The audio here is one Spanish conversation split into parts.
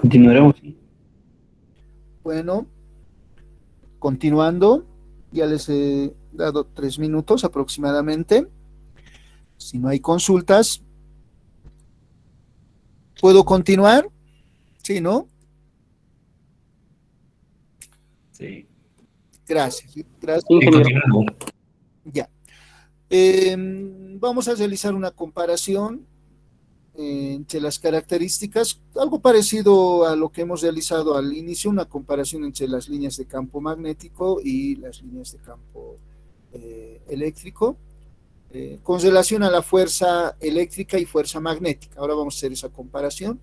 Continuaremos. Bueno, continuando, ya les he dado 3 minutos aproximadamente. Si no hay consultas, ¿puedo continuar? Sí, ¿no? Sí. Gracias. Gracias. Continuamos. Ya. Vamos a realizar una comparación entre las características, algo parecido a lo que hemos realizado al inicio, una comparación entre las líneas de campo magnético y las líneas de campo eléctrico, con relación a la fuerza eléctrica y fuerza magnética. Ahora vamos a hacer esa comparación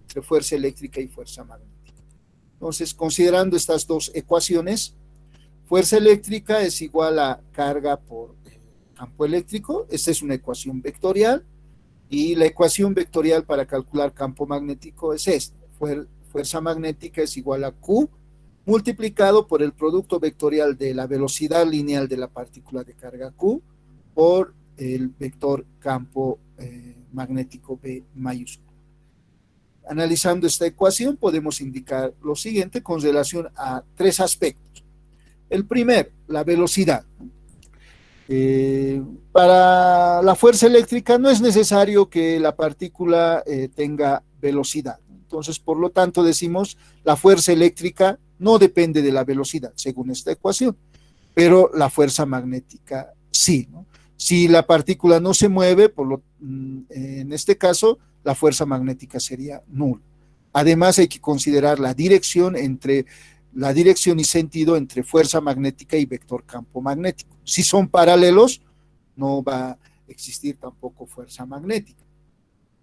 entre fuerza eléctrica y fuerza magnética. Entonces, considerando estas dos ecuaciones, fuerza eléctrica es igual a carga por campo eléctrico. Esta es una ecuación vectorial. Y la ecuación vectorial para calcular campo magnético es esta. Fuerza magnética es igual a Q multiplicado por el producto vectorial de la velocidad lineal de la partícula de carga Q por el vector campo magnético B mayúsculo. Analizando esta ecuación podemos indicar lo siguiente con relación a tres aspectos. El primero, la velocidad. Para la fuerza eléctrica no es necesario que la partícula tenga velocidad. Entonces, por lo tanto, decimos la fuerza eléctrica no depende de la velocidad, según esta ecuación, pero la fuerza magnética sí, ¿no? Si la partícula no se mueve, en este caso, la fuerza magnética sería nula. Además, hay que considerar la dirección y sentido entre fuerza magnética y vector campo magnético. Si son paralelos, no va a existir tampoco fuerza magnética.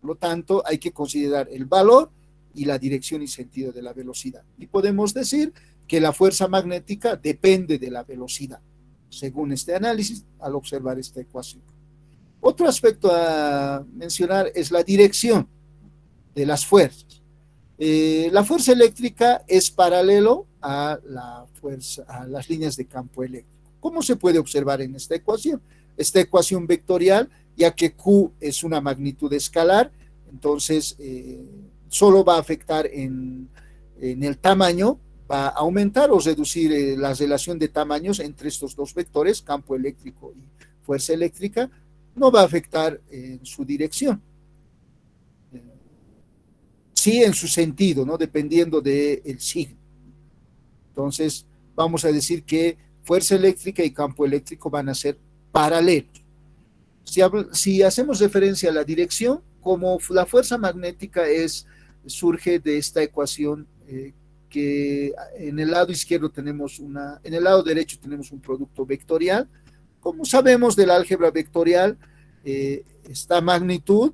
Por lo tanto, hay que considerar el valor y la dirección y sentido de la velocidad. Y podemos decir que la fuerza magnética depende de la velocidad, según este análisis, al observar esta ecuación. Otro aspecto a mencionar es la dirección de las fuerzas. La fuerza eléctrica es paralelo a las líneas de campo eléctrico. ¿Cómo se puede observar en esta ecuación? Esta ecuación vectorial, ya que Q es una magnitud escalar, entonces solo va a afectar en el tamaño, va a aumentar o reducir la relación de tamaños entre estos dos vectores, campo eléctrico y fuerza eléctrica, no va a afectar en su dirección. Sí, en su sentido, ¿no? Dependiendo del signo. Entonces, vamos a decir que fuerza eléctrica y campo eléctrico van a ser paralelos. Si hacemos referencia a la dirección, como la fuerza magnética surge de esta ecuación que en el lado izquierdo en el lado derecho tenemos un producto vectorial. Como sabemos del álgebra vectorial, esta magnitud,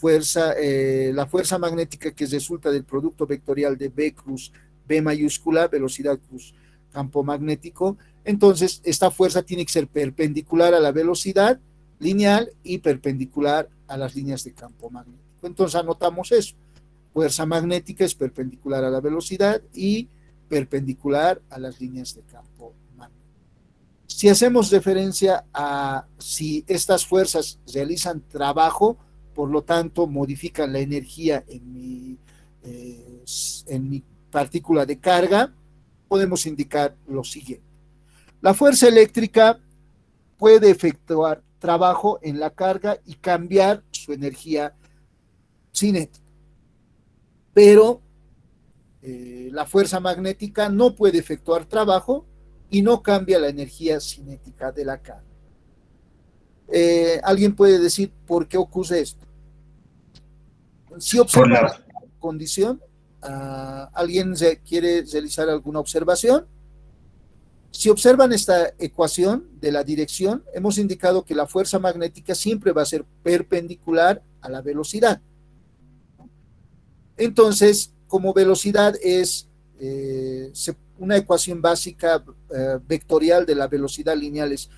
la fuerza magnética que resulta del producto vectorial de B cruz B mayúscula, velocidad cruz campo magnético, entonces esta fuerza tiene que ser perpendicular a la velocidad lineal y perpendicular a las líneas de campo magnético. Entonces anotamos eso. Fuerza magnética es perpendicular a la velocidad y perpendicular a las líneas de campo magnético. Si hacemos referencia a si estas fuerzas realizan trabajo, por lo tanto modifican la energía en mi partícula de carga, podemos indicar lo siguiente. La fuerza eléctrica puede efectuar trabajo en la carga y cambiar su energía cinética, pero la fuerza magnética no puede efectuar trabajo y no cambia la energía cinética de la carga. ¿Alguien puede decir por qué ocurre esto? Si observa la condición, ¿alguien quiere realizar alguna observación? Si observan esta ecuación de la dirección, hemos indicado que la fuerza magnética siempre va a ser perpendicular a la velocidad. Entonces, como velocidad es una ecuación básica vectorial de la velocidad lineal es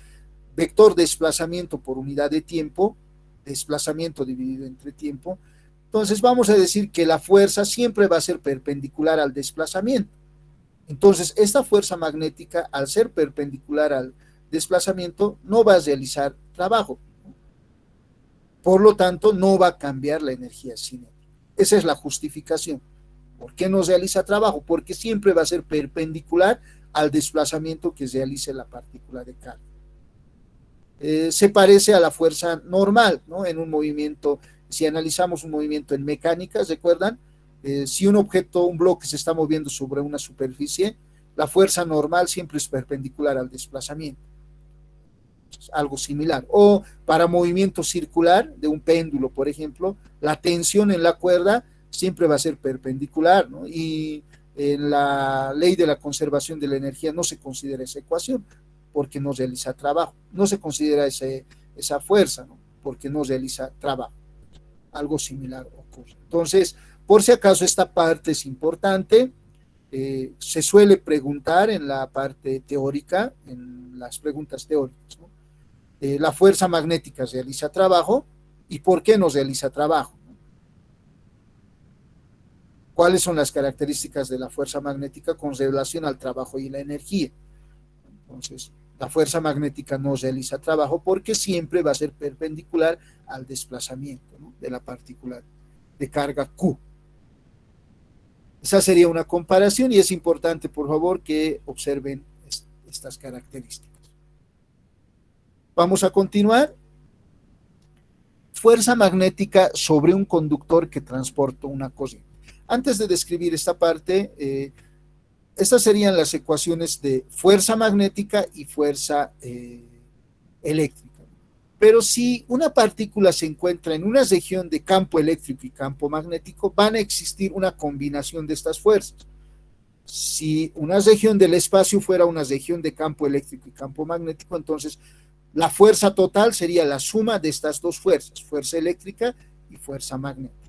vector desplazamiento por unidad de tiempo, desplazamiento dividido entre tiempo. Entonces vamos a decir que la fuerza siempre va a ser perpendicular al desplazamiento. Entonces esta fuerza magnética, al ser perpendicular al desplazamiento, no va a realizar trabajo. Por lo tanto, no va a cambiar la energía cinética. Esa es la justificación. ¿Por qué no realiza trabajo? Porque siempre va a ser perpendicular al desplazamiento que realice la partícula de carga. Se parece a la fuerza normal, ¿no? En un movimiento, si analizamos un movimiento en mecánica, ¿recuerdan? Si un objeto, un bloque se está moviendo sobre una superficie, la fuerza normal siempre es perpendicular al desplazamiento. Es algo similar. O para movimiento circular de un péndulo, por ejemplo, la tensión en la cuerda siempre va a ser perpendicular, ¿no? Y en la ley de la conservación de la energía no se considera esa ecuación porque no realiza trabajo. No se considera esa fuerza, ¿no? Porque no realiza trabajo. Algo similar ocurre. Entonces, por si acaso esta parte es importante, se suele preguntar en la parte teórica, en las preguntas teóricas, ¿no? La fuerza magnética realiza trabajo, ¿y por qué no realiza trabajo? ¿Cuáles son las características de la fuerza magnética con relación al trabajo y la energía? Entonces, la fuerza magnética no realiza trabajo porque siempre va a ser perpendicular al desplazamiento, ¿no? De la partícula de carga Q. Esa sería una comparación y es importante, por favor, que observen estas características. Vamos a continuar. Fuerza magnética sobre un conductor que transporta una corriente. Antes de describir esta parte, estas serían las ecuaciones de fuerza magnética y fuerza eléctrica. Pero si una partícula se encuentra en una región de campo eléctrico y campo magnético, van a existir una combinación de estas fuerzas. Si una región del espacio fuera una región de campo eléctrico y campo magnético, entonces la fuerza total sería la suma de estas dos fuerzas, fuerza eléctrica y fuerza magnética.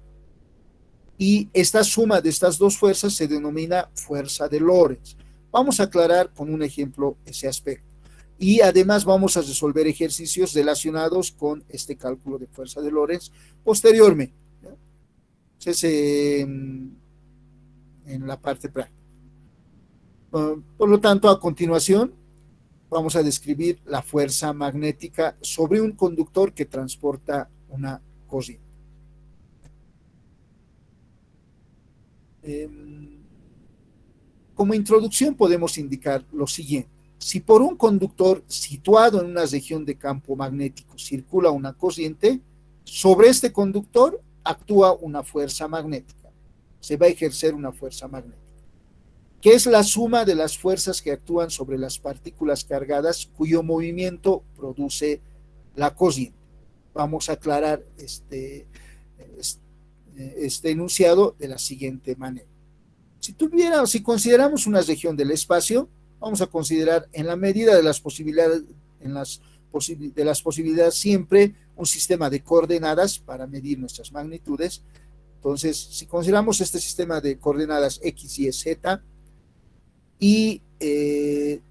Y esta suma de estas dos fuerzas se denomina fuerza de Lorentz. Vamos a aclarar con un ejemplo ese aspecto. Y además vamos a resolver ejercicios relacionados con este cálculo de fuerza de Lorentz posteriormente. Entonces, en la parte práctica. Por lo tanto, a continuación, vamos a describir la fuerza magnética sobre un conductor que transporta una corriente. Como introducción podemos indicar lo siguiente. Si por un conductor situado en una región de campo magnético circula una corriente, sobre este conductor actúa una fuerza magnética. Se va a ejercer una fuerza magnética, que es la suma de las fuerzas que actúan sobre las partículas cargadas cuyo movimiento produce la corriente. Vamos a aclarar este enunciado de la siguiente manera. Si consideramos una región del espacio, vamos a considerar en la medida de las posibilidades, de las posibilidades siempre un sistema de coordenadas para medir nuestras magnitudes. Entonces, si consideramos este sistema de coordenadas X, Y, Z, y en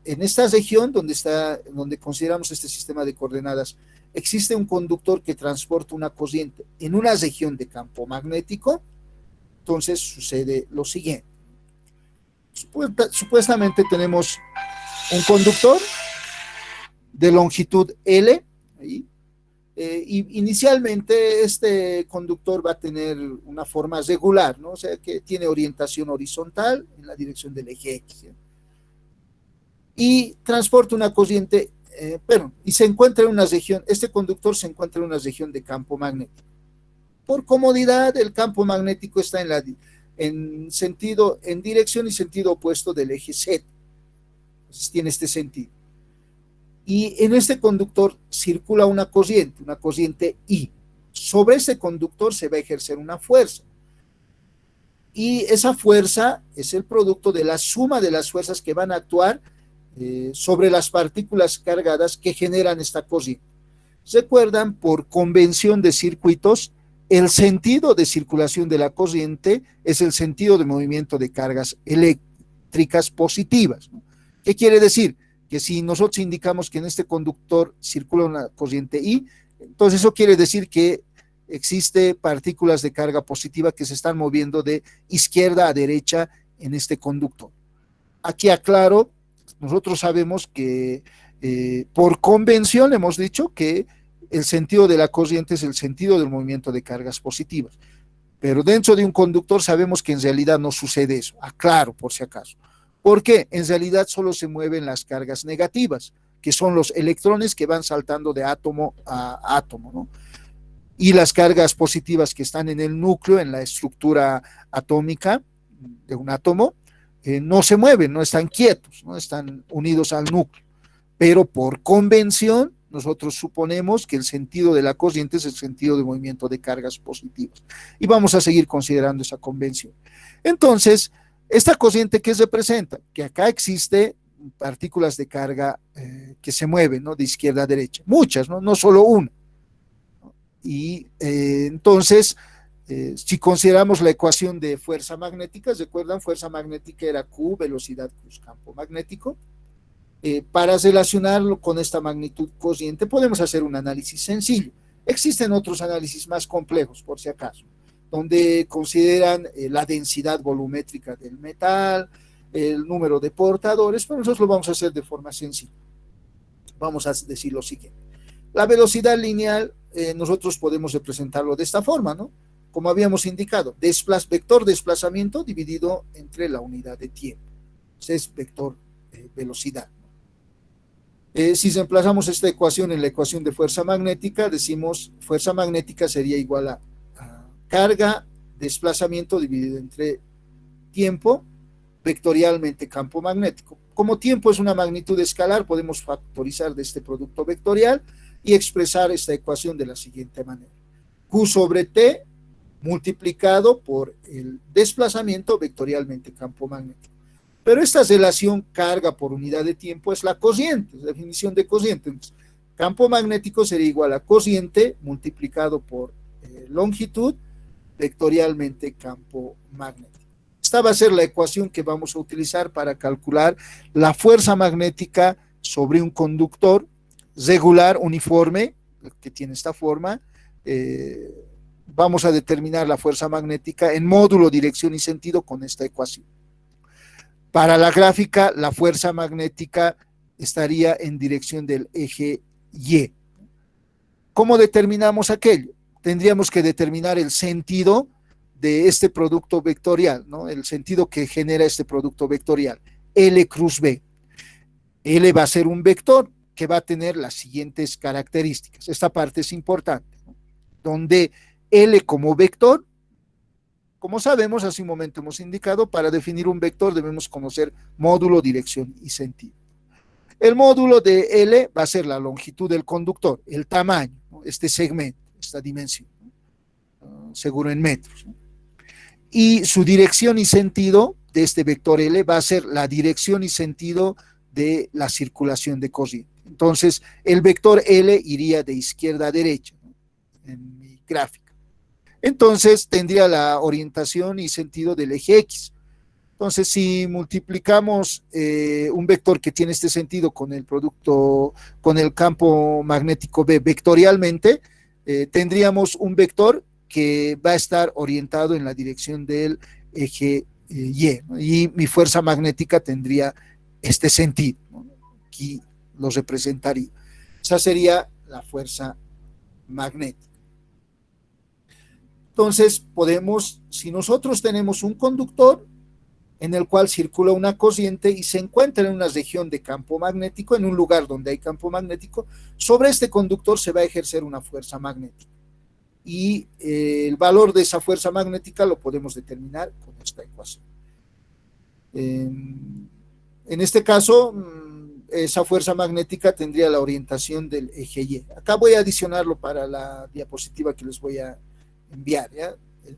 esta región donde consideramos este sistema de coordenadas, existe un conductor que transporta una corriente en una región de campo magnético, entonces sucede lo siguiente. Supuestamente tenemos un conductor de longitud L, y inicialmente este conductor va a tener una forma regular, ¿no? O sea que tiene orientación horizontal en la dirección del eje X, ¿sí? Y transporta una corriente, y se encuentra en una región, este conductor se encuentra en una región de campo magnético. Por comodidad, el campo magnético está en dirección y sentido opuesto del eje Z. Entonces tiene este sentido. Y en este conductor circula una corriente I. Sobre ese conductor se va a ejercer una fuerza. Y esa fuerza es el producto de la suma de las fuerzas que van a actuar sobre las partículas cargadas que generan esta corriente. ¿Recuerdan? Por convención de circuitos, el sentido de circulación de la corriente es el sentido de movimiento de cargas eléctricas positivas, ¿no? ¿Qué quiere decir? Que si nosotros indicamos que en este conductor circula una corriente I, entonces eso quiere decir que existe partículas de carga positiva que se están moviendo de izquierda a derecha en este conductor. Aquí aclaro, nosotros sabemos que por convención hemos dicho que el sentido de la corriente es el sentido del movimiento de cargas positivas. Pero dentro de un conductor sabemos que en realidad no sucede eso. Aclaro por si acaso. ¿Por qué? En realidad solo se mueven las cargas negativas, que son los electrones que van saltando de átomo a átomo, ¿no? Y las cargas positivas que están en el núcleo, en la estructura atómica de un átomo, no se mueven, no están quietos, no están unidos al núcleo. Pero por convención, nosotros suponemos que el sentido de la corriente es el sentido de movimiento de cargas positivas. Y vamos a seguir considerando esa convención. Entonces, esta corriente, ¿qué representa? Que acá existe partículas de carga que se mueven, ¿no? De izquierda a derecha. Muchas, ¿no? No solo una. Y entonces, si consideramos la ecuación de fuerza magnética, ¿recuerdan? Fuerza magnética era Q, velocidad plus campo magnético. Para relacionarlo con esta magnitud cociente, podemos hacer un análisis sencillo. Existen otros análisis más complejos, por si acaso, donde consideran la densidad volumétrica del metal, el número de portadores, pero nosotros lo vamos a hacer de forma sencilla. Vamos a decir lo siguiente. La velocidad lineal, nosotros podemos representarlo de esta forma, ¿no? Como habíamos indicado, vector desplazamiento dividido entre la unidad de tiempo. Es vector velocidad. Si reemplazamos esta ecuación en la ecuación de fuerza magnética, decimos fuerza magnética sería igual a carga, desplazamiento dividido entre tiempo, vectorialmente campo magnético. Como tiempo es una magnitud escalar, podemos factorizar de este producto vectorial y expresar esta ecuación de la siguiente manera. Q sobre T multiplicado por el desplazamiento vectorialmente campo magnético. Pero esta relación carga por unidad de tiempo es la corriente, es la definición de corriente. Entonces, campo magnético sería igual a corriente multiplicado por longitud vectorialmente campo magnético. Esta va a ser la ecuación que vamos a utilizar para calcular la fuerza magnética sobre un conductor regular, uniforme, que tiene esta forma. Vamos a determinar la fuerza magnética en módulo, dirección y sentido con esta ecuación. Para la gráfica, la fuerza magnética estaría en dirección del eje Y. ¿Cómo determinamos aquello? Tendríamos que determinar el sentido de este producto vectorial, ¿no? El sentido que genera este producto vectorial, L cruz B. L va a ser un vector que va a tener las siguientes características. Esta parte es importante, ¿no? Donde L como vector, como sabemos, hace un momento hemos indicado, para definir un vector debemos conocer módulo, dirección y sentido. El módulo de L va a ser la longitud del conductor, el tamaño, ¿no? Este segmento, esta dimensión, ¿no? Seguro en metros, ¿no? Y su dirección y sentido de este vector L va a ser la dirección y sentido de la circulación de corriente. Entonces, el vector L iría de izquierda a derecha, ¿no? En mi gráfica. Entonces, tendría la orientación y sentido del eje X. Entonces, si multiplicamos un vector que tiene este sentido con el producto, con el campo magnético B vectorialmente, tendríamos un vector que va a estar orientado en la dirección del eje Y, ¿no? Y mi fuerza magnética tendría este sentido, ¿no? Aquí lo representaría. Esa sería la fuerza magnética. Entonces, podemos, si nosotros tenemos un conductor en el cual circula una corriente y se encuentra en una región de campo magnético, en un lugar donde hay campo magnético, sobre este conductor se va a ejercer una fuerza magnética. Y el valor de esa fuerza magnética lo podemos determinar con esta ecuación. En este caso, esa fuerza magnética tendría la orientación del eje Y. Acá voy a adicionarlo para la diapositiva que les voy a enviar, ¿ya?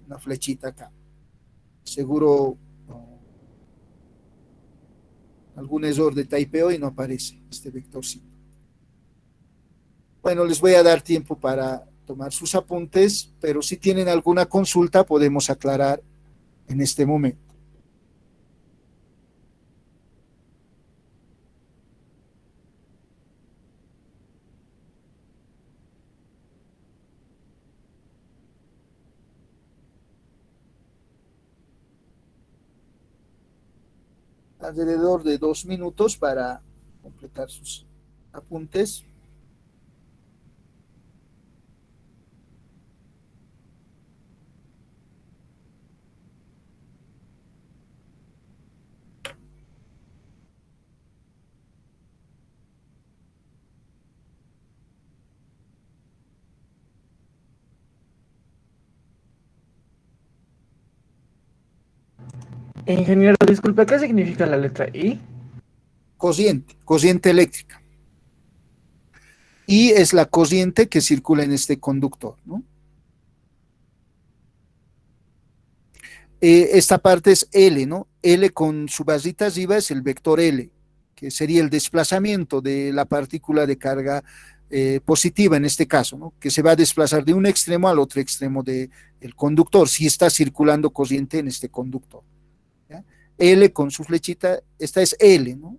Una flechita acá. Seguro algún error de typeo y no aparece este vectorcito. Bueno, les voy a dar tiempo para tomar sus apuntes, pero si tienen alguna consulta podemos aclarar en este momento. Alrededor de 2 minutos para completar sus apuntes. Ingeniero, disculpe, ¿qué significa la letra I? Corriente eléctrica. Y es la corriente que circula en este conductor, ¿no? Esta parte es L, ¿no? L con su barrita arriba es el vector L, que sería el desplazamiento de la partícula de carga positiva en este caso, ¿no? Que se va a desplazar de un extremo al otro extremo del conductor, si está circulando corriente en este conductor. ¿Ya? L con su flechita, esta es L, ¿no?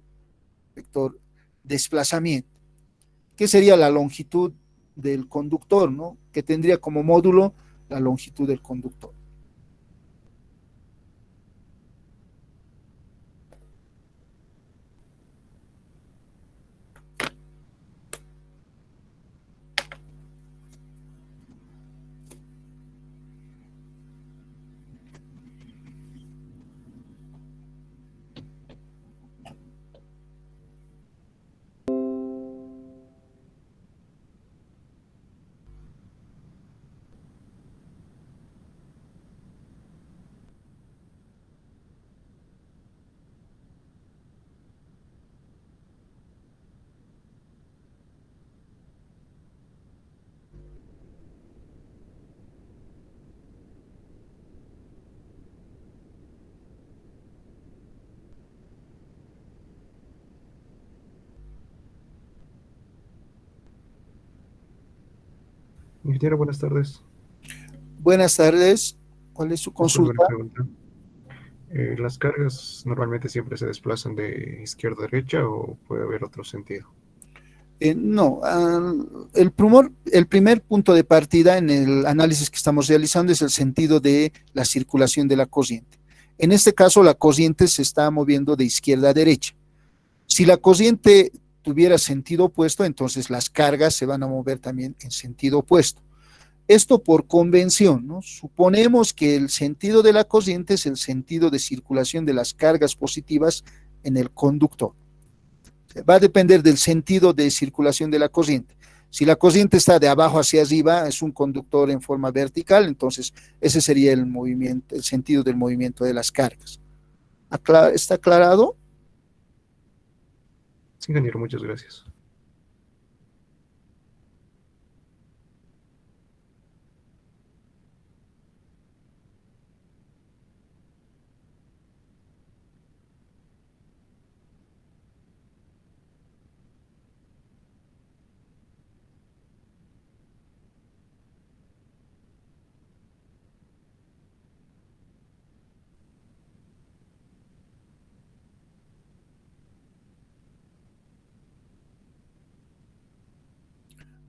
Vector desplazamiento, que sería la longitud del conductor, ¿no? Que tendría como módulo la longitud del conductor. Ingeniero, buenas tardes. Buenas tardes, ¿cuál es su Disculpe consulta? una pregunta. ¿Las cargas normalmente siempre se desplazan de izquierda a derecha o puede haber otro sentido? No, el primer punto de partida en el análisis que estamos realizando es el sentido de la circulación de la corriente. En este caso, la corriente se está moviendo de izquierda a derecha. Si la corriente tuviera sentido opuesto, entonces las cargas se van a mover también en sentido opuesto. Esto por convención, ¿no? Suponemos que el sentido de la corriente es el sentido de circulación de las cargas positivas en el conductor. Va a depender del sentido de circulación de la corriente. Si la corriente está de abajo hacia arriba, es un conductor en forma vertical, entonces ese sería el movimiento, el sentido del movimiento de las cargas. ¿Está aclarado? Sí, ingeniero, muchas gracias.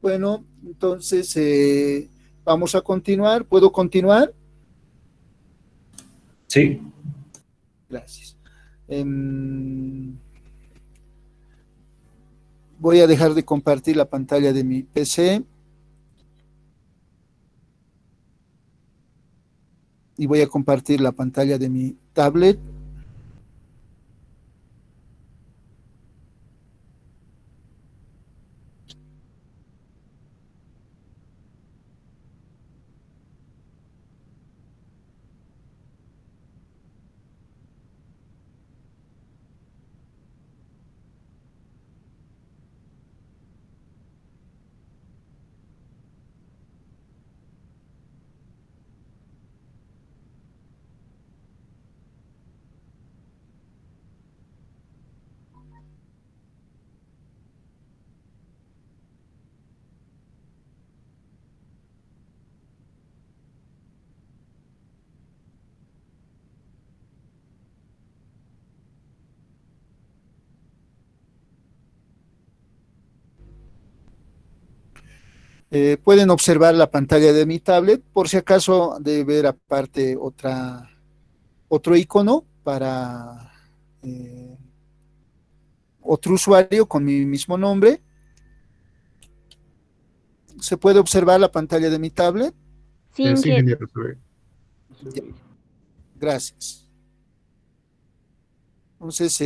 Bueno, entonces vamos a continuar. ¿Puedo continuar? Sí, Gracias. Voy a dejar de compartir la pantalla de mi PC y voy a compartir la pantalla de mi tablet. Pueden observar la pantalla de mi tablet, por si acaso de ver aparte otro icono para eh, otro usuario con mi mismo nombre. ¿Se puede observar la pantalla de mi tablet? Sí, Sin ingeniero, Ya, gracias. Entonces,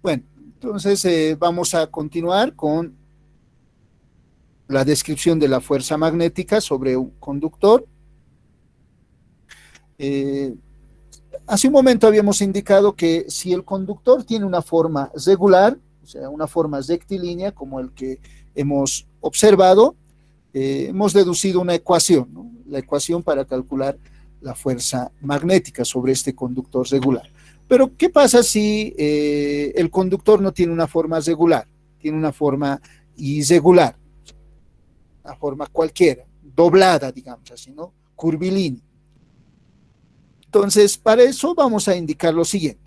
Bueno, entonces vamos a continuar con la descripción de la fuerza magnética sobre un conductor. Hace un momento habíamos indicado que si el conductor tiene una forma regular, o sea, una forma rectilínea como el que hemos observado, hemos deducido una ecuación, ¿no? La ecuación para calcular la fuerza magnética sobre este conductor regular. Pero, ¿qué pasa si el conductor no tiene una forma regular? Tiene una forma irregular, una forma cualquiera, doblada, digamos así, ¿no? Curvilínea. Entonces, para eso vamos a indicar lo siguiente.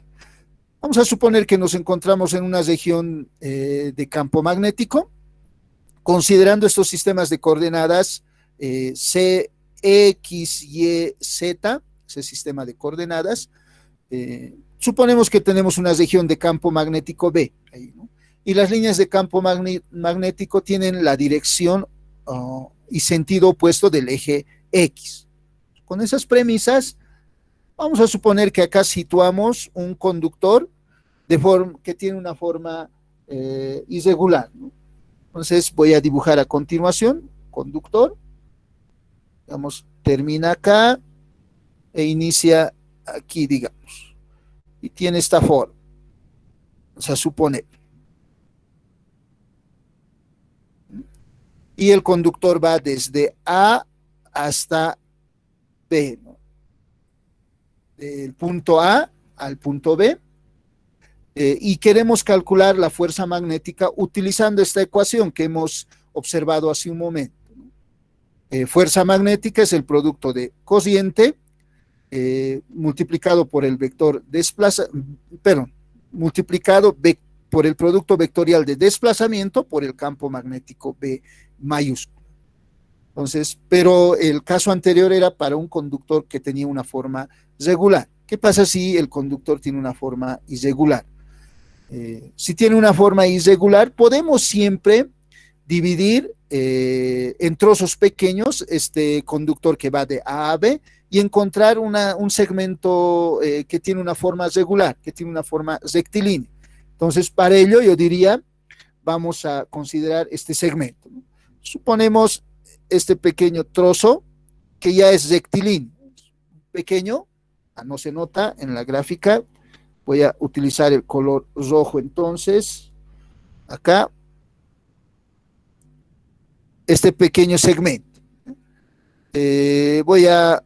Vamos a suponer que nos encontramos en una región de campo magnético, considerando estos sistemas de coordenadas C, X, Y, Z, ese sistema de coordenadas. Suponemos que tenemos una región de campo magnético B, ahí, ¿no? Y las líneas de campo magnético tienen la dirección y sentido opuesto del eje X. Con esas premisas, vamos a suponer que acá situamos un conductor que tiene una forma irregular, ¿no? Entonces voy a dibujar a continuación, conductor, digamos, termina acá e inicia aquí, digamos, y tiene esta forma. Vamos a suponer. Y el conductor va desde A hasta B, ¿no? Del punto A al punto B, y queremos calcular la fuerza magnética utilizando esta ecuación que hemos observado hace un momento. Fuerza magnética es el producto de cociente multiplicado por el vector multiplicado por el producto vectorial de desplazamiento por el campo magnético B mayúsculo. Entonces, pero el caso anterior era para un conductor que tenía una forma regular. ¿Qué pasa si el conductor tiene una forma irregular? Si tiene una forma irregular, podemos siempre dividir en trozos pequeños este conductor que va de A a B y encontrar un segmento que tiene una forma regular, que tiene una forma rectilínea. Entonces, para ello yo diría, vamos a considerar este segmento, ¿no? Suponemos este pequeño trozo que ya es rectilíneo, pequeño, no se nota en la gráfica. Voy a utilizar el color rojo entonces, acá, este pequeño segmento. Voy a,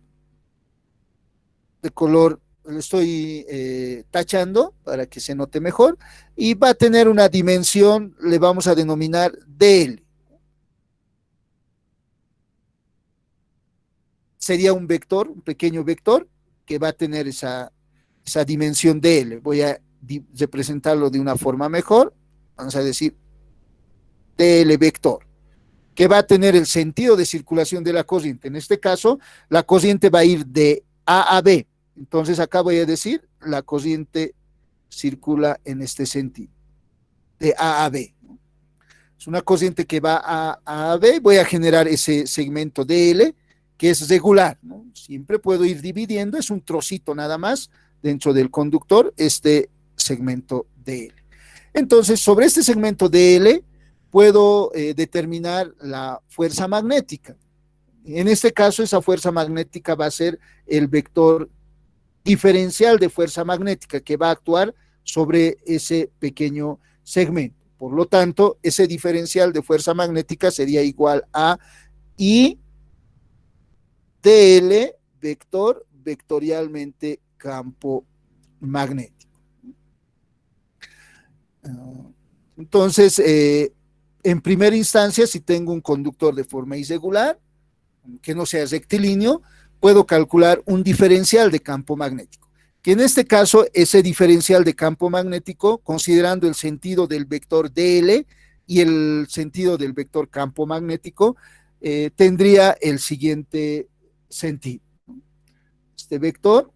de color, lo estoy tachando para que se note mejor, y va a tener una dimensión, le vamos a denominar DL. Sería un vector, un pequeño vector, que va a tener esa dimensión DL. Voy a representarlo de una forma mejor. Vamos a decir DL vector, que va a tener el sentido de circulación de la corriente. En este caso, la corriente va a ir de A a B. Entonces, acá voy a decir, la corriente circula en este sentido, de A a B. Es una corriente que va a B. Voy a generar ese segmento DL, que es regular, ¿no? Siempre puedo ir dividiendo, es un trocito nada más dentro del conductor, este segmento DL. Entonces, sobre este segmento DL, puedo determinar la fuerza magnética. En este caso, esa fuerza magnética va a ser el vector diferencial de fuerza magnética que va a actuar sobre ese pequeño segmento. Por lo tanto, ese diferencial de fuerza magnética sería igual a I DL vector vectorialmente campo magnético. Entonces, en primera instancia, si tengo un conductor de forma irregular, que no sea rectilíneo, puedo calcular un diferencial de campo magnético, que en este caso, ese diferencial de campo magnético, considerando el sentido del vector DL y el sentido del vector campo magnético, tendría el siguiente sentido. Este vector,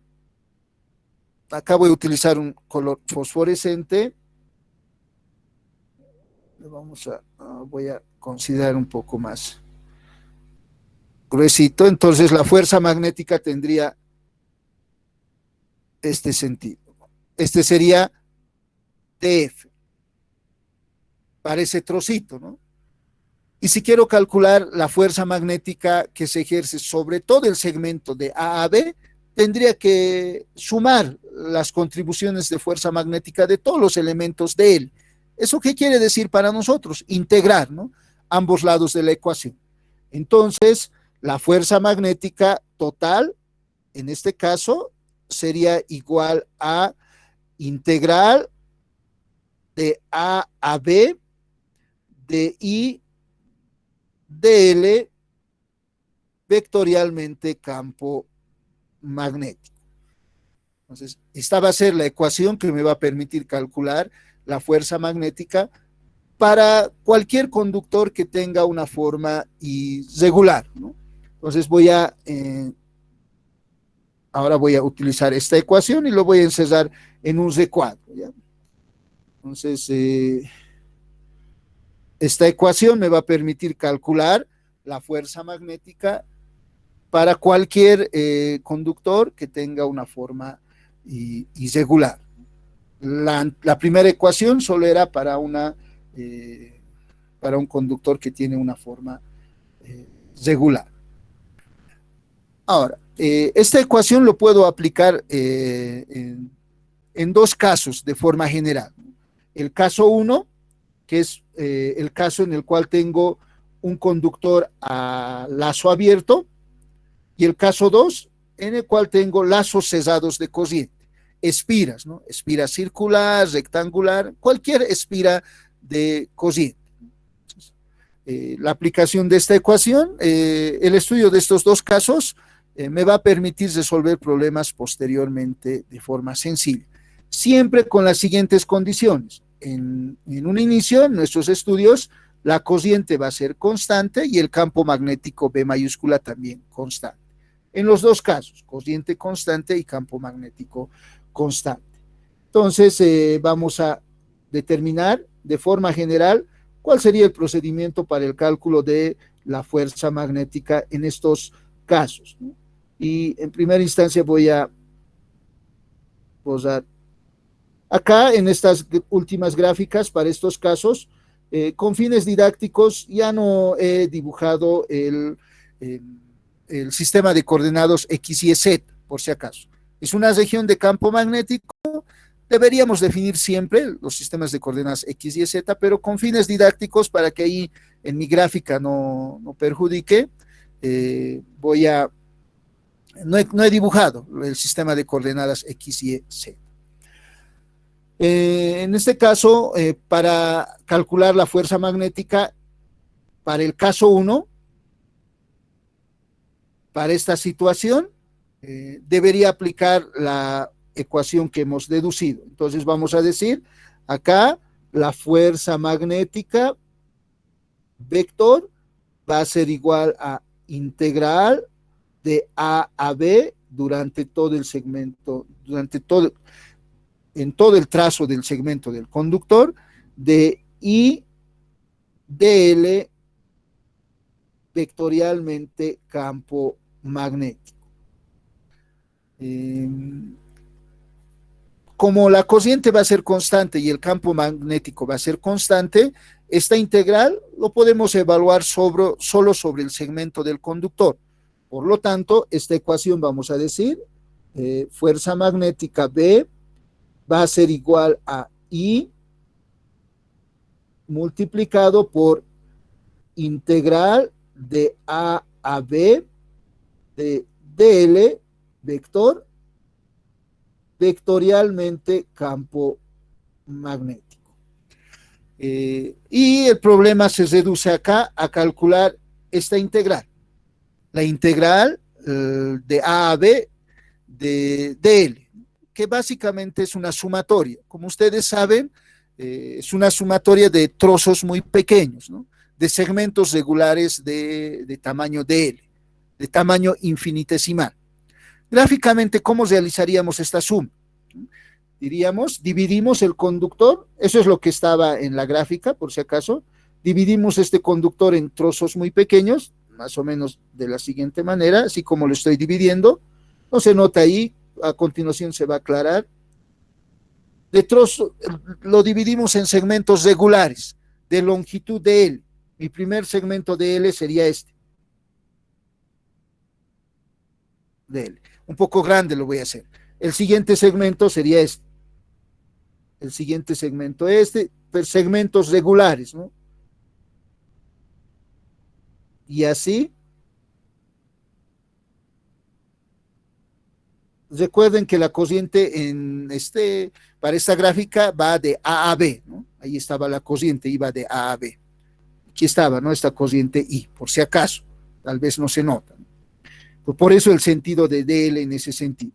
acá voy a utilizar un color fosforescente, voy a considerar un poco más gruesito. Entonces la fuerza magnética tendría este sentido. Este sería dF, para ese trocito, ¿no? Y si quiero calcular la fuerza magnética que se ejerce sobre todo el segmento de A a B, tendría que sumar las contribuciones de fuerza magnética de todos los elementos de él. ¿Eso qué quiere decir para nosotros? Integrar, ¿no?, ambos lados de la ecuación. Entonces, la fuerza magnética total, en este caso, sería igual a integral de A a B de I dl vectorialmente campo magnético. Entonces, esta va a ser la ecuación que me va a permitir calcular la fuerza magnética para cualquier conductor que tenga una forma irregular, ¿no? Entonces ahora voy a utilizar esta ecuación y lo voy a encerrar en un recuadro, ¿ya? Entonces, esta ecuación me va a permitir calcular la fuerza magnética para cualquier conductor que tenga una forma irregular. La primera ecuación solo era para un conductor que tiene una forma regular. Ahora, esta ecuación lo puedo aplicar en dos casos de forma general. El caso 1, que es el caso en el cual tengo un conductor a lazo abierto, y el caso 2, en el cual tengo lazos cesados de corriente, espiras, ¿no? Espira circular, rectangular, cualquier espira de corriente. La aplicación de esta ecuación, el estudio de estos dos casos me va a permitir resolver problemas posteriormente de forma sencilla, siempre con las siguientes condiciones. En un inicio, en nuestros estudios, la corriente va a ser constante y el campo magnético B mayúscula también constante. En los dos casos, corriente constante y campo magnético constante. Entonces, vamos a determinar de forma general cuál sería el procedimiento para el cálculo de la fuerza magnética en estos casos, ¿no? Y en primera instancia voy a posar acá en estas últimas gráficas para estos casos. Con fines didácticos ya no he dibujado el sistema de coordenadas X, Y, Z, por si acaso. Es una región de campo magnético, deberíamos definir siempre los sistemas de coordenadas X, Y, Z, pero con fines didácticos, para que ahí en mi gráfica no perjudique, no he dibujado el sistema de coordenadas X, Y, Z. En este caso, para calcular la fuerza magnética, para el caso 1, para esta situación, debería aplicar la ecuación que hemos deducido. Entonces vamos a decir, acá la fuerza magnética vector va a ser igual a integral de A a B durante todo el segmento, en todo el trazo del segmento del conductor, de I dl vectorialmente campo magnético. Como la corriente va a ser constante y el campo magnético va a ser constante, esta integral lo podemos evaluar solo sobre el segmento del conductor. Por lo tanto, esta ecuación vamos a decir, fuerza magnética B va a ser igual a I multiplicado por integral de A a B de dl vector vectorialmente campo magnético. Y el problema se reduce acá a calcular esta integral. La integral de A a B de dl, que básicamente es una sumatoria. Como ustedes saben, es una sumatoria de trozos muy pequeños, ¿no?, de segmentos regulares de tamaño dl, de tamaño infinitesimal. Gráficamente, ¿cómo realizaríamos esta suma? Diríamos, dividimos el conductor, eso es lo que estaba en la gráfica, por si acaso, dividimos este conductor en trozos muy pequeños, más o menos de la siguiente manera, así como lo estoy dividiendo. No se nota ahí, a continuación se va a aclarar. de trozo, lo dividimos en segmentos regulares de longitud de L. Mi primer segmento de L sería este. De L. Un poco grande lo voy a hacer. El siguiente segmento sería este. El siguiente segmento este, segmentos regulares, ¿no? Y así. Recuerden que la cociente para esta gráfica va de A a B, ¿no? Ahí estaba la cociente, iba de A a B. Aquí estaba, ¿no? Esta cociente I, por si acaso, tal vez no se nota, ¿no? Pues por eso el sentido de DL en ese sentido.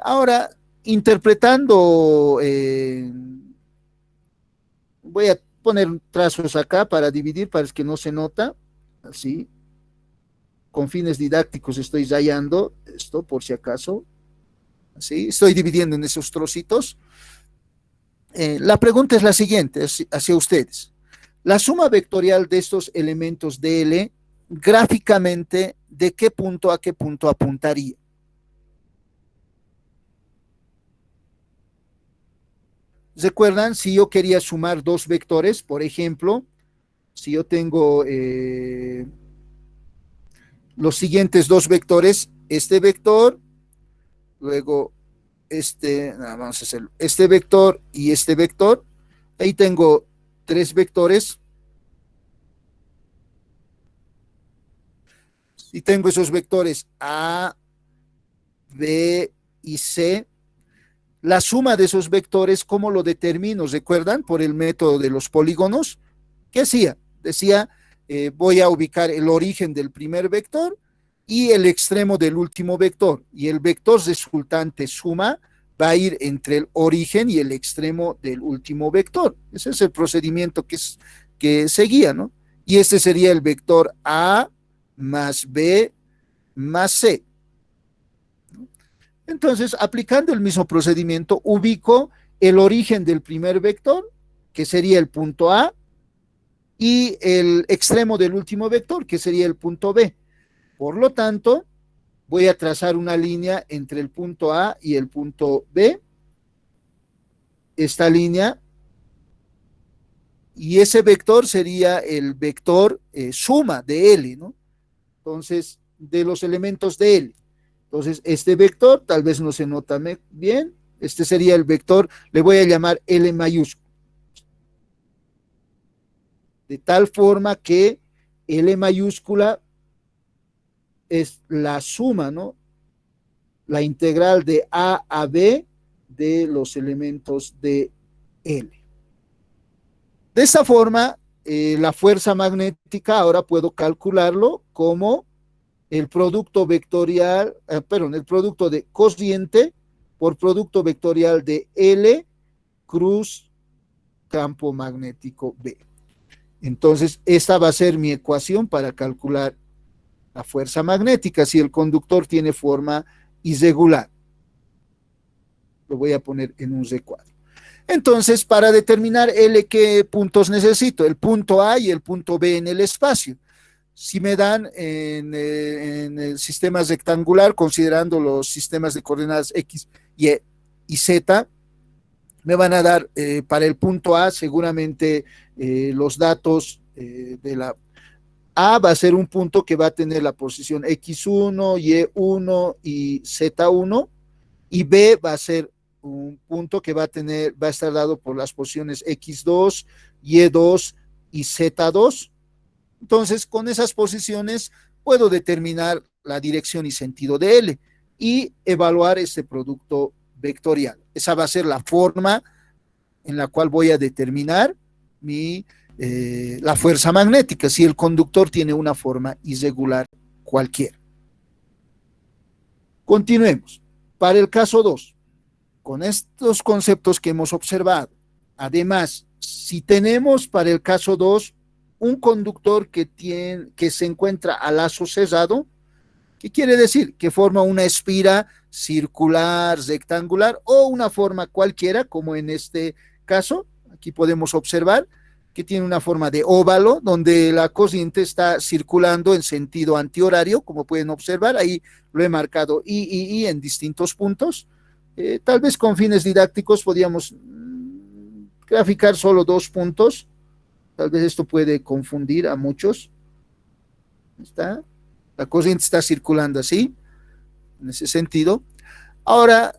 Ahora, interpretando, voy a poner trazos acá para dividir, para que no se nota, así. Con fines didácticos estoy rayando esto por si acaso, ¿sí? Estoy dividiendo en esos trocitos. La pregunta es la siguiente, hacia ustedes. La suma vectorial de estos elementos de L, gráficamente, ¿de qué punto a qué punto apuntaría? ¿Recuerdan? Si yo quería sumar dos vectores, por ejemplo, si yo tengo los siguientes dos vectores, este vector, luego vamos a hacerlo, este vector y este vector, ahí tengo tres vectores, y tengo esos vectores A, B y C. La suma de esos vectores, ¿cómo lo determino? ¿Recuerdan? Por el método de los polígonos. ¿Qué hacía? Decía, voy a ubicar el origen del primer vector y el extremo del último vector, y el vector resultante suma va a ir entre el origen y el extremo del último vector. Ese es el procedimiento que seguía, ¿no? Y este sería el vector A más B más C. Entonces, aplicando el mismo procedimiento, ubico el origen del primer vector, que sería el punto A, y el extremo del último vector, que sería el punto B. Por lo tanto, voy a trazar una línea entre el punto A y el punto B. Esta línea, y ese vector sería el vector suma de L, ¿no? Entonces, de los elementos de L. Entonces, este vector, tal vez no se nota bien, este sería el vector, le voy a llamar L mayúsculo. De tal forma que L mayúscula es la suma, ¿no? La integral de A a B de los elementos de L. De esta forma, la fuerza magnética ahora puedo calcularlo como el producto vectorial, el producto de cociente por producto vectorial de L cruz campo magnético B. Entonces, esta va a ser mi ecuación para calcular la fuerza magnética si el conductor tiene forma irregular. Lo voy a poner en un recuadro. Entonces, para determinar L, ¿qué puntos necesito? El punto A y el punto B en el espacio. Si me dan en el sistema rectangular, considerando los sistemas de coordenadas X y Z, me van a dar para el punto A seguramente los datos de la A va a ser un punto que va a tener la posición X1, Y1 y Z1, y B va a ser un punto que va a estar dado por las posiciones X2, Y2 y Z2. Entonces, con esas posiciones puedo determinar la dirección y sentido de L y evaluar este producto vectorial. Esa va a ser la forma en la cual voy a determinar la fuerza magnética, si el conductor tiene una forma irregular cualquiera. Continuemos. Para el caso 2, con estos conceptos que hemos observado, además, si tenemos para el caso 2 un conductor que se encuentra a lazo cerrado, ¿qué quiere decir? Que forma una espira circular, rectangular o una forma cualquiera, como en este caso. Aquí podemos observar que tiene una forma de óvalo, donde la corriente está circulando en sentido antihorario, como pueden observar. Ahí lo he marcado I en distintos puntos. Tal vez con fines didácticos podríamos graficar solo 2 puntos. Tal vez esto puede confundir a muchos. ¿Está? La corriente está circulando así, en ese sentido. Ahora,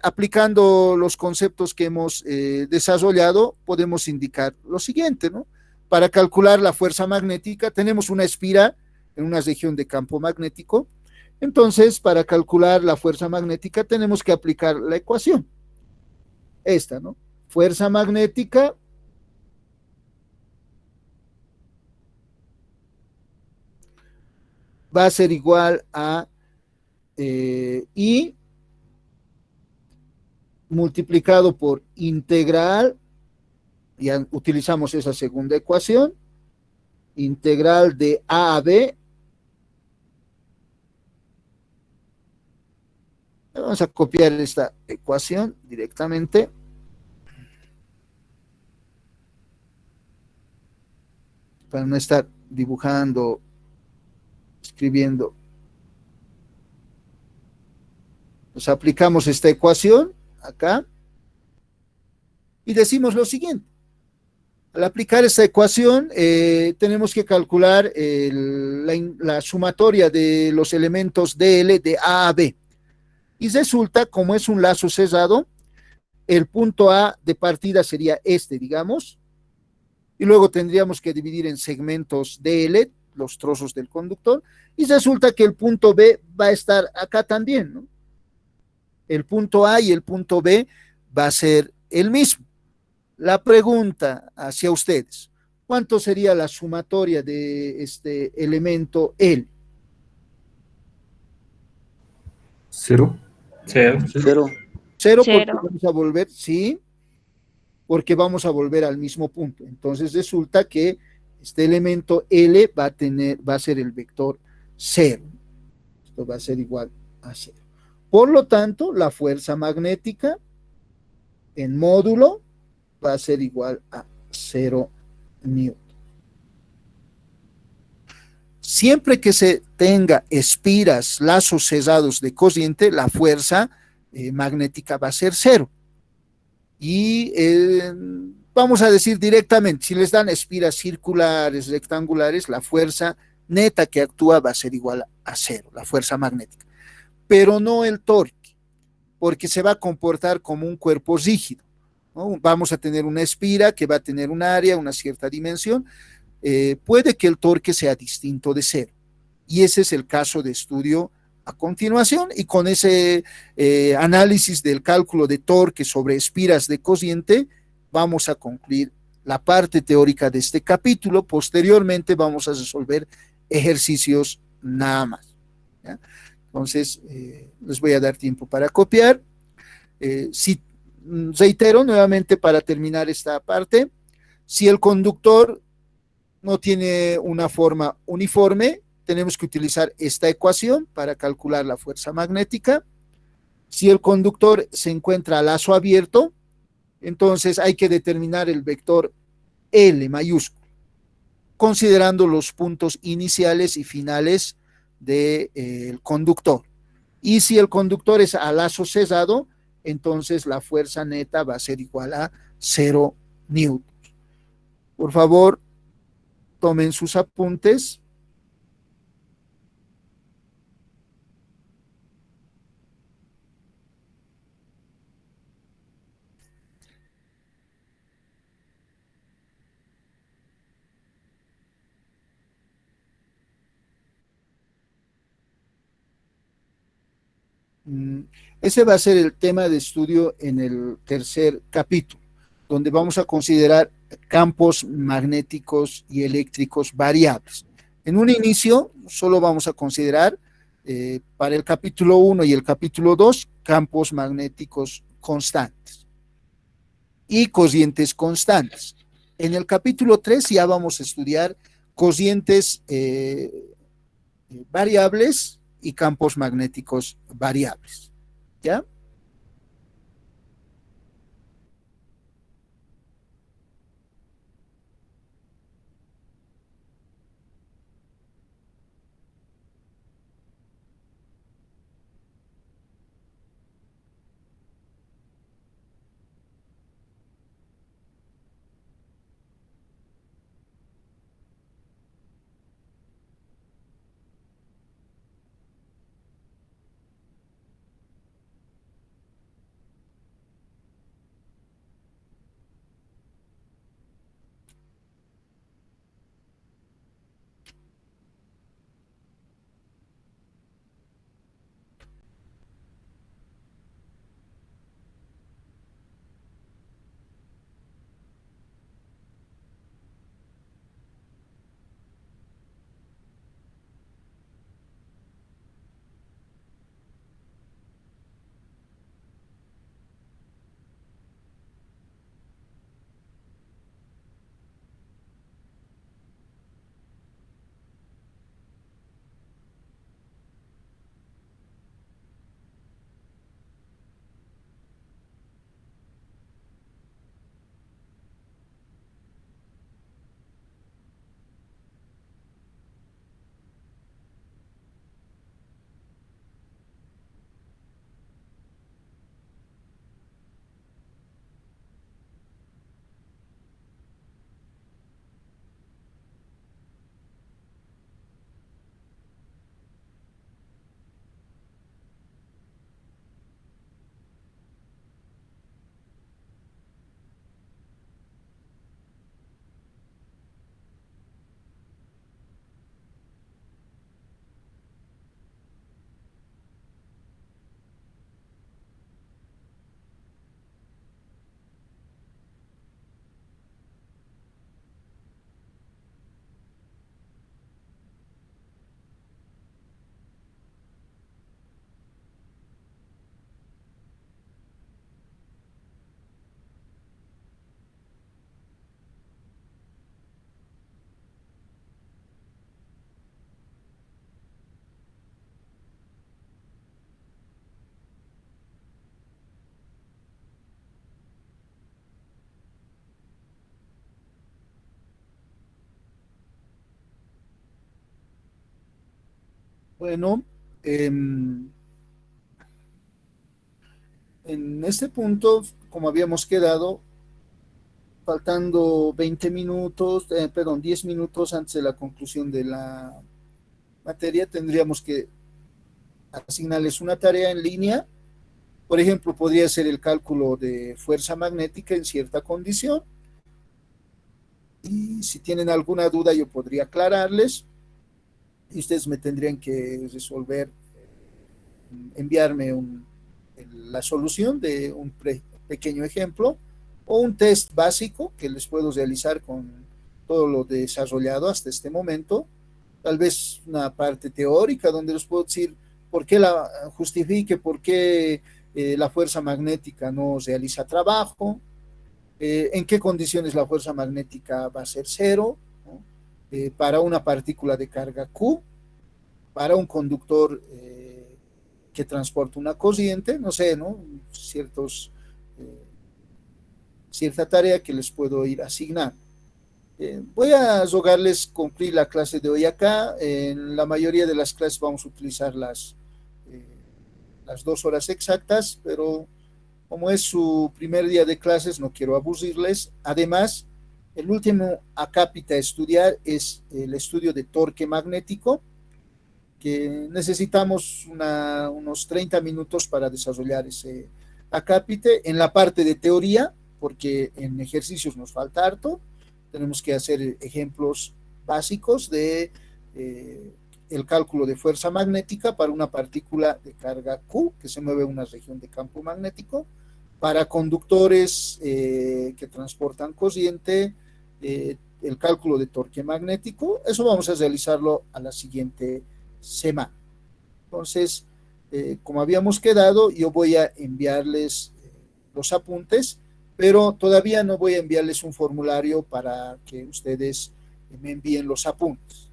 aplicando los conceptos que hemos desarrollado, podemos indicar lo siguiente, ¿no? Para calcular la fuerza magnética, tenemos una espira en una región de campo magnético. Entonces, para calcular la fuerza magnética, tenemos que aplicar la ecuación. Esta, ¿no? Fuerza magnética va a ser igual a I multiplicado por integral, ya utilizamos esa segunda ecuación, integral de A a B. Vamos a copiar esta ecuación directamente. Para no estar dibujando, escribiendo. Nos aplicamos esta ecuación acá y decimos lo siguiente. Al aplicar esta ecuación, tenemos que calcular la sumatoria de los elementos DL de A a B. Y resulta, como es un lazo cerrado, el punto A de partida sería este, digamos, y luego tendríamos que dividir en segmentos DL, los trozos del conductor, y resulta que el punto B va a estar acá también, ¿no? El punto A y el punto B va a ser el mismo. La pregunta hacia ustedes, ¿cuánto sería la sumatoria de este elemento L? ¿Cero? Cero. Cero. Cero, porque Cero. vamos a volver, sí, porque vamos a volver al mismo punto. Entonces resulta que este elemento L va a ser el vector 0. Esto va a ser igual a 0. Por lo tanto, la fuerza magnética en módulo va a ser igual a 0 newton. Siempre que se tenga espiras, lazos cerrados de corriente, la fuerza magnética va a ser 0. Y vamos a decir directamente, si les dan espiras circulares, rectangulares, la fuerza neta que actúa va a ser igual a 0, la fuerza magnética. Pero no el torque, porque se va a comportar como un cuerpo rígido, ¿no? Vamos a tener una espira que va a tener un área, una cierta dimensión. Puede que el torque sea distinto de 0. Y ese es el caso de estudio a continuación, y con ese análisis del cálculo de torque sobre espiras de corriente, vamos a concluir la parte teórica de este capítulo. Posteriormente vamos a resolver ejercicios nada más, ¿ya? Entonces, les voy a dar tiempo para copiar. Si reitero nuevamente para terminar esta parte, si el conductor no tiene una forma uniforme, tenemos que utilizar esta ecuación para calcular la fuerza magnética. Si el conductor se encuentra a lazo abierto, entonces hay que determinar el vector L mayúsculo, considerando los puntos iniciales y finales del conductor. Y si el conductor es a lazo cerrado, entonces la fuerza neta va a ser igual a 0 newtons. Por favor, tomen sus apuntes. Ese va a ser el tema de estudio en el tercer capítulo, donde vamos a considerar campos magnéticos y eléctricos variables. En un inicio, solo vamos a considerar para el capítulo 1 y el capítulo 2 campos magnéticos constantes y corrientes constantes. En el capítulo 3 ya vamos a estudiar corrientes variables y campos magnéticos variables. ¿Ya? Bueno, en este punto, como habíamos quedado, faltando 20 minutos, perdón, 10 minutos antes de la conclusión de la materia, tendríamos que asignarles una tarea en línea. Por ejemplo, podría ser el cálculo de fuerza magnética en cierta condición. Y si tienen alguna duda, yo podría aclararles. Y ustedes me tendrían que resolver, enviarme la solución de un pequeño ejemplo o un test básico que les puedo realizar con todo lo desarrollado hasta este momento. Tal vez una parte teórica donde les puedo decir por qué justifique por qué la fuerza magnética no realiza trabajo, en qué condiciones la fuerza magnética va a ser cero, ¿no? Para una partícula de carga Q, para un conductor que transporta una corriente, no sé, ¿no? Cierta tarea que les puedo ir asignando. Voy a rogarles cumplir la clase de hoy acá. En la mayoría de las clases vamos a utilizar las 2 horas exactas, pero como es su primer día de clases, no quiero aburrirles. Además, el último acápite a estudiar es el estudio de torque magnético, que necesitamos unos 30 minutos para desarrollar ese acápite en la parte de teoría, porque en ejercicios nos falta harto. Tenemos que hacer ejemplos básicos de el cálculo de fuerza magnética para una partícula de carga Q que se mueve en una región de campo magnético, para conductores que transportan corriente, el cálculo de torque magnético. Eso vamos a realizarlo a la siguiente semana. Entonces, como habíamos quedado, yo voy a enviarles los apuntes, pero todavía no voy a enviarles un formulario para que ustedes me envíen los apuntes,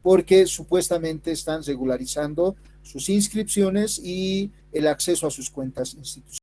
porque supuestamente están regularizando sus inscripciones y el acceso a sus cuentas institucionales.